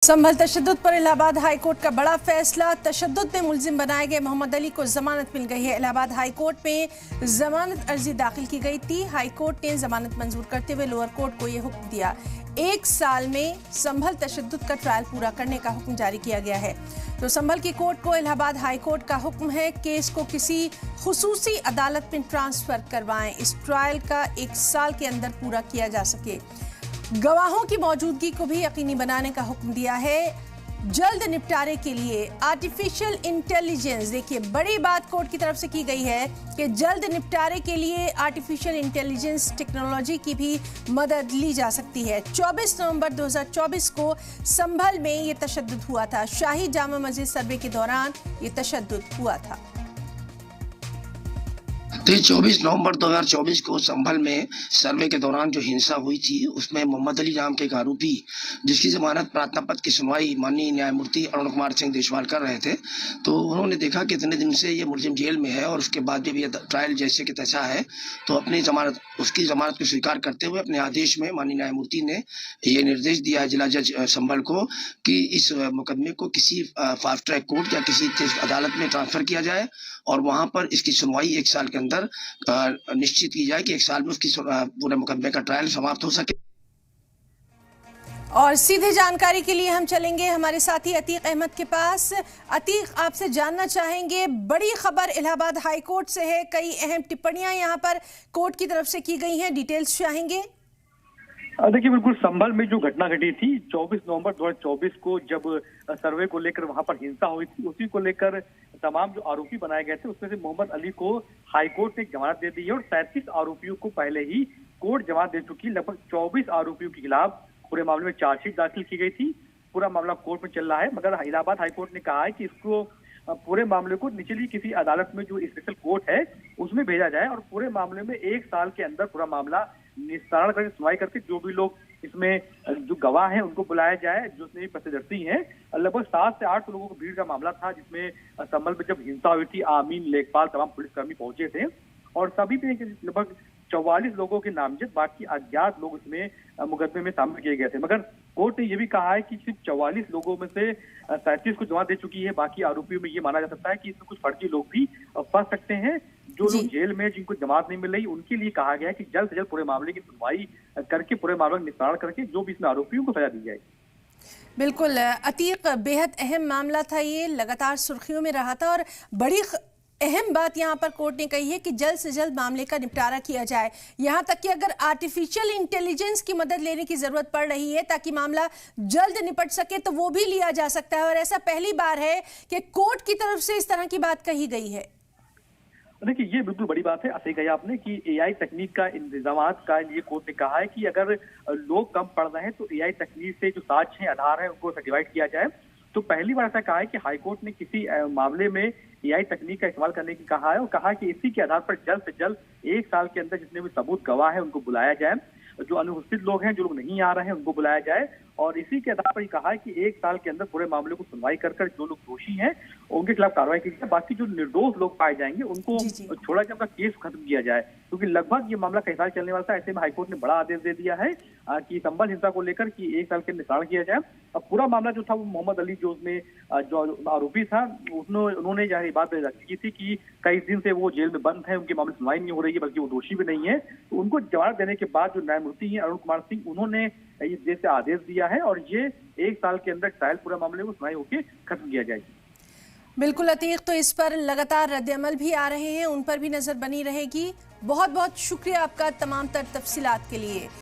संभल तशद्दुद पर Allahabad high court का बड़ा फैसला। तशद्दुद में मुलजिम बनाए गए मोहम्मद अली को जमानत मिल गई है। इलाहाबाद हाई कोर्ट में जमानत अर्जी दाखिल की गई थी। हाई कोर्ट ने जमानत मंजूर करते हुए लोअर कोर्ट को यह हुक्म दिया। 1 साल में संभल तशद्दुद का ट्रायल पूरा करने का हुक्म जारी किया गया है। तो संभल की कोर्ट को इलाहाबाद हाई कोर्ट का हुक्म है, केस को किसी खुसूसी अदालत में ट्रांसफर करवाएं। इस ट्रायल का 1 साल के अंदर पूरा किया जा सके। गवाहों की मौजूदगी को भी यकीनी बनाने का हुक्म दिया है। जल्द निपटारे के लिए आर्टिफिशियल इंटेलिजेंस, देखिए बड़ी बात कोर्ट की तरफ से की गई है कि जल्द निपटारे के लिए आर्टिफिशियल इंटेलिजेंस टेक्नोलॉजी की भी मदद ली जा सकती है। 24 नवंबर 2024 को संभल में ये तशद्दुद हुआ था। शाही जामा मस्जिद सर्वे के दौरान ये तशद्दुद हुआ था। 24 नवंबर 2024 को संभल में सर्वे के दौरान जो हिंसा हुई थी, उसमें मोहम्मद अली नाम के एक आरोपी, जिसकी जमानत प्रार्थना पत्र की सुनवाई माननीय न्यायमूर्ति अरुण कुमार सिंह देशवाल कर रहे थे, तो उन्होंने देखा कि इतने दिन से ये मुलजिम जेल में है और उसके बाद भी ये ट्रायल जैसे कि तैसा है, तो अपनी उसकी जमानत को स्वीकार करते हुए अपने आदेश में माननीय न्यायमूर्ति ने ये निर्देश दिया है जिला जज संभल को कि इस मुकदमे को किसी फास्ट ट्रैक कोर्ट या किसी अदालत में ट्रांसफर किया जाए और वहां पर इसकी सुनवाई 1 साल के अंदर निश्चित की जाए कि 1 साल में उसकी पूरे मुकदमे का ट्रायल समाप्त हो सके। और सीधे जानकारी के लिए हम चलेंगे हमारे साथी अतीक अहमद के पास। अतीक, आपसे जानना चाहेंगे, बड़ी खबर इलाहाबाद हाई कोर्ट से है, कई अहम टिप्पणियां यहां पर कोर्ट की तरफ से की गई हैं, डिटेल्स चाहेंगे। देखिए, बिल्कुल संभल में जो घटना घटी थी 24 नवंबर 2024 को, जब सर्वे को लेकर वहां पर हिंसा हुई थी, उसी को लेकर तमाम जो आरोपी बनाए गए थे उसमें से मोहम्मद अली को हाई कोर्ट ने जमानत दे दी है और 37 आरोपियों को पहले ही कोर्ट जमानत दे चुकी। लगभग 24 आरोपियों के खिलाफ पूरे मामले में चार्जशीट दाखिल की गई थी। पूरा मामला कोर्ट में चल रहा है, मगर इलाहाबाद हाई कोर्ट ने कहा है कि इसको पूरे मामले को निचली किसी अदालत में जो स्पेशल कोर्ट है उसमें भेजा जाए और पूरे मामले में 1 साल के अंदर पूरा मामला निस्तारण करके सुनवाई करके जो भी लोग इसमें जो गवाह हैं उनको बुलाया जाए, जो इसमें प्रत्यक्षदर्शी हैं। लगभग 7 से 8 लोगों की भीड़ का मामला था, जिसमें संभल में जब हिंसा हुई थी आमीन, लेखपाल, तमाम पुलिसकर्मी पहुंचे थे और सभी पे लगभग 44 लोगों के नामजद, बाकी अज्ञात लोग इसमें मुकदमे में शामिल किए गए थे। मगर कोर्ट ने यह भी कहा है कि सिर्फ 44 लोगों में से 37 को जमानत दे चुकी है। बाकी आरोपियों में ये माना जा सकता है कि इसमें कुछ फर्जी लोग भी फंस सकते हैं। जो लोग जेल में जिनको जमानत नहीं मिल रही, उनके लिए कहा गया है कि जल्द से जल्द पूरे मामले की सुनवाई करके पूरे मामले का निस्तारण करके जो भी इसमें आरोपियों को सजा दी जाएगी। बिल्कुल अतीक, बेहद अहम मामला था, ये लगातार सुर्खियों में रहा था और बड़ी अहम बात यहाँ पर कोर्ट ने कही है कि जल्द से जल्द मामले का निपटारा किया जाए। यहाँ तक कि अगर आर्टिफिशियल इंटेलिजेंस की मदद लेने की जरूरत पड़ रही है ताकि मामला जल्द निपट सके तो वो भी लिया जा सकता है और ऐसा पहली बार है कि कोर्ट की तरफ से इस तरह की बात कही गई है। देखिए, ये बिल्कुल बड़ी बात है। सही कहा आपने कि एआई तकनीक का इंतजामात का लिए कोर्ट ने कहा है कि अगर लोग कम पढ़ रहे हैं तो एआई तकनीक से जो साक्ष्य हैं, आधार है, उनको सर्टिफाइड किया जाए। तो पहली बार ऐसा कहा है कि हाईकोर्ट ने किसी मामले में एआई तकनीक का इस्तेमाल करने की कहा है और कहा कि इसी के आधार पर जल्द से जल्द 1 साल के अंदर जितने भी सबूत गवाह हैं उनको बुलाया जाए, जो अनुपस्थित लोग हैं, जो लोग नहीं आ रहे हैं, उनको बुलाया जाए और इसी के आधार पर कहा है कि 1 साल के अंदर पूरे मामले को सुनवाई कर जो लोग दोषी हैं उनके खिलाफ कार्रवाई की जाए। बाकी जो निर्दोष लोग पाए जाएंगे उनको छोड़ा जाए, उनका केस खत्म किया जाए, क्योंकि लगभग ये मामला कई साल चलने वाला था। ऐसे में हाईकोर्ट ने बड़ा आदेश दे दिया है कि संभल हिंसा को लेकर कि 1 साल के निस्तारण किया जाए। अब पूरा मामला जो था वो मोहम्मद अली, जो उसमें जो आरोपी था, उन्होंने ये बात की थी कि कई दिन से वो जेल में बंद है, उनके मामले सुनवाई नहीं हो रही है, बल्कि वो दोषी भी नहीं है। तो उनको जवाब देने के बाद जो न्यायमूर्ति हैं अरुण कुमार सिंह, उन्होंने ये देश से आदेश दिया है और ये 1 साल के अंदर ट्रायल पूरा मामले को सुनवाई होकर खत्म किया जाएगी। बिल्कुल अतीक, तो इस पर लगातार रद्द-ए-अमल भी आ रहे हैं, उन पर भी नजर बनी रहेगी। बहुत बहुत शुक्रिया आपका तमाम तर तफसीलात के लिए।